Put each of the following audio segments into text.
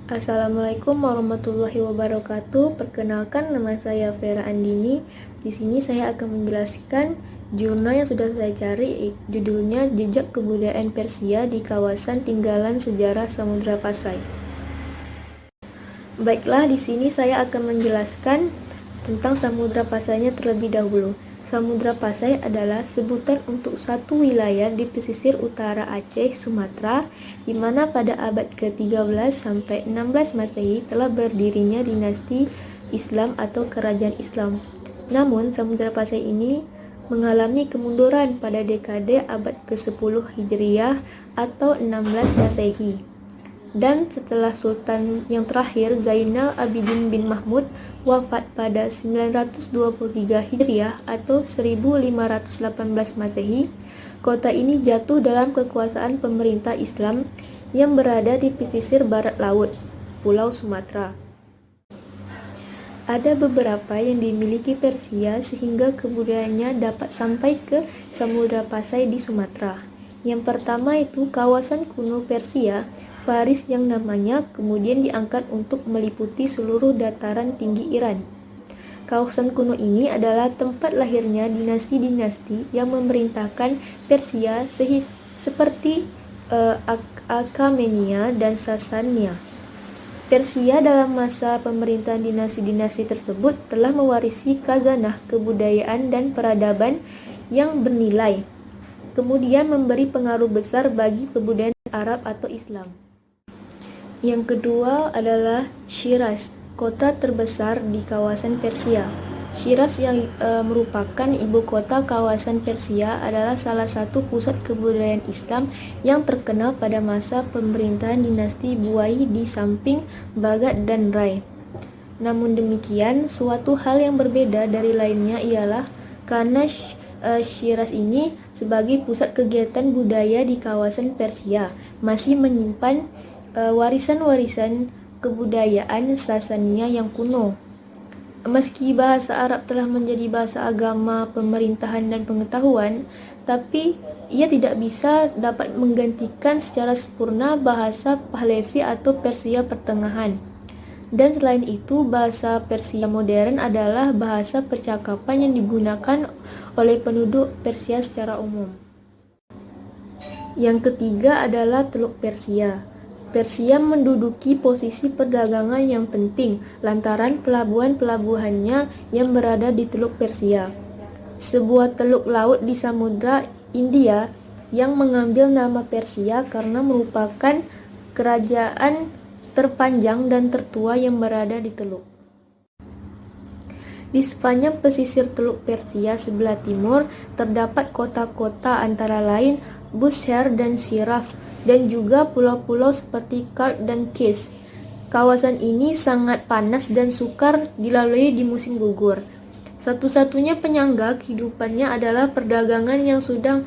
Assalamualaikum warahmatullahi wabarakatuh. Perkenalkan, nama saya Vera Andini. Di sini saya akan menjelaskan jurnal yang sudah saya cari, judulnya Jejak Kebudayaan Persia di Kawasan Tinggalan Sejarah Samudra Pasai. Baiklah, di sini saya akan menjelaskan tentang Samudra Pasainya terlebih dahulu. Samudra Pasai adalah sebutan untuk satu wilayah di pesisir utara Aceh, Sumatera, di mana pada abad ke-13 sampai 16 Masehi telah berdirinya dinasti Islam atau kerajaan Islam. Namun, Samudra Pasai ini mengalami kemunduran pada dekade abad ke-10 Hijriah atau 16 Masehi. Dan setelah Sultan yang terakhir, Zainal Abidin bin Mahmud, wafat pada 923 Hijriah atau 1518 Masehi, kota ini jatuh dalam kekuasaan pemerintah Islam yang berada di pesisir barat laut, Pulau Sumatera. Ada beberapa yang dimiliki Persia sehingga kebudayaannya dapat sampai ke Samudra Pasai di Sumatera. Yang pertama itu kawasan kuno Persia, Faris yang namanya kemudian diangkat untuk meliputi seluruh dataran tinggi Iran. Kawasan kuno ini adalah tempat lahirnya dinasti-dinasti yang memerintahkan Persia seperti Achaemenia dan Sasania. Persia dalam masa pemerintahan dinasti-dinasti tersebut telah mewarisi khazanah kebudayaan dan peradaban yang bernilai, kemudian memberi pengaruh besar bagi kebudayaan Arab atau Islam. Yang kedua adalah Shiraz, kota terbesar di kawasan Persia. Shiraz yang merupakan ibu kota kawasan Persia adalah salah satu pusat kebudayaan Islam yang terkenal pada masa pemerintahan dinasti Buai di samping Baghdad dan Rai. Namun demikian, suatu hal yang berbeda dari lainnya ialah karena Shiraz ini sebagai pusat kegiatan budaya di kawasan Persia masih menyimpan warisan-warisan kebudayaan Sasania yang kuno. Meski bahasa Arab telah menjadi bahasa agama, pemerintahan, dan pengetahuan, tapi ia tidak bisa dapat menggantikan secara sempurna bahasa Pahlavi atau Persia Pertengahan. Dan selain itu, bahasa Persia modern adalah bahasa percakapan yang digunakan oleh penduduk Persia secara umum. Yang ketiga adalah Teluk Persia. Persia menduduki posisi perdagangan yang penting lantaran pelabuhan-pelabuhannya yang berada di Teluk Persia, sebuah teluk laut di Samudra India yang mengambil nama Persia karena merupakan kerajaan terpanjang dan tertua yang berada di teluk. Di sepanjang pesisir Teluk Persia sebelah timur terdapat kota-kota antara lain Bushehr dan Siraf, dan juga pulau-pulau seperti Kark dan Kish. Kawasan ini sangat panas dan sukar dilalui di musim gugur. Satu-satunya penyangga kehidupannya adalah perdagangan yang sudah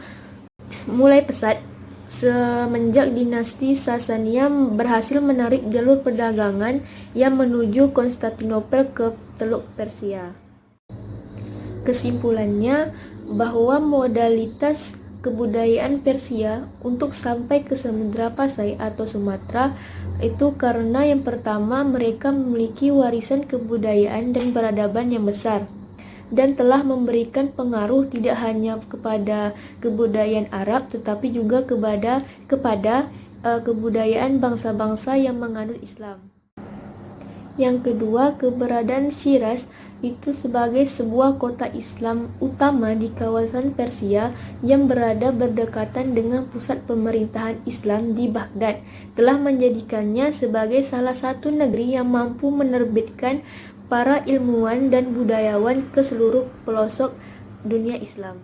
mulai pesat semenjak dinasti Sasania berhasil menarik jalur perdagangan yang menuju Konstantinopel ke Teluk Persia. Kesimpulannya bahwa modalitas kebudayaan Persia untuk sampai ke Samudra Pasai atau Sumatera itu karena yang pertama mereka memiliki warisan kebudayaan dan peradaban yang besar dan telah memberikan pengaruh tidak hanya kepada kebudayaan Arab tetapi juga kepada kebudayaan bangsa-bangsa yang menganut Islam. Yang kedua, keberadaan Shiraz itu sebagai sebuah kota Islam utama di kawasan Persia yang berada berdekatan dengan pusat pemerintahan Islam di Baghdad telah menjadikannya sebagai salah satu negeri yang mampu menerbitkan para ilmuwan dan budayawan ke seluruh pelosok dunia Islam.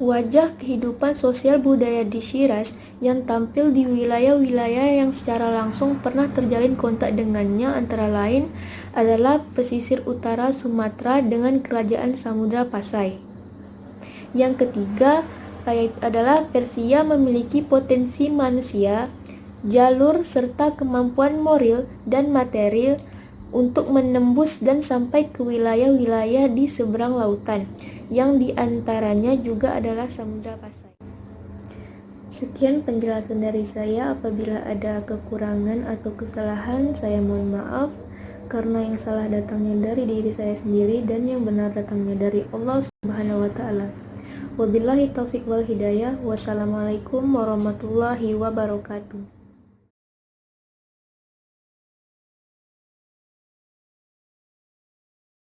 Wajah kehidupan sosial budaya di Shiraz yang tampil di wilayah-wilayah yang secara langsung pernah terjalin kontak dengannya antara lain adalah pesisir utara Sumatera dengan kerajaan Samudra Pasai. Yang ketiga adalah Persia memiliki potensi manusia, jalur serta kemampuan moral dan material untuk menembus dan sampai ke wilayah-wilayah di seberang lautan, yang diantaranya juga adalah Samudra Pasai. Sekian penjelasan dari saya. Apabila ada kekurangan atau kesalahan, saya mohon maaf, karena yang salah datangnya dari diri saya sendiri dan yang benar datangnya dari Allah Subhanahu wa taala. Wabillahi taufik wal hidayah. Wassalamualaikum warahmatullahi wabarakatuh.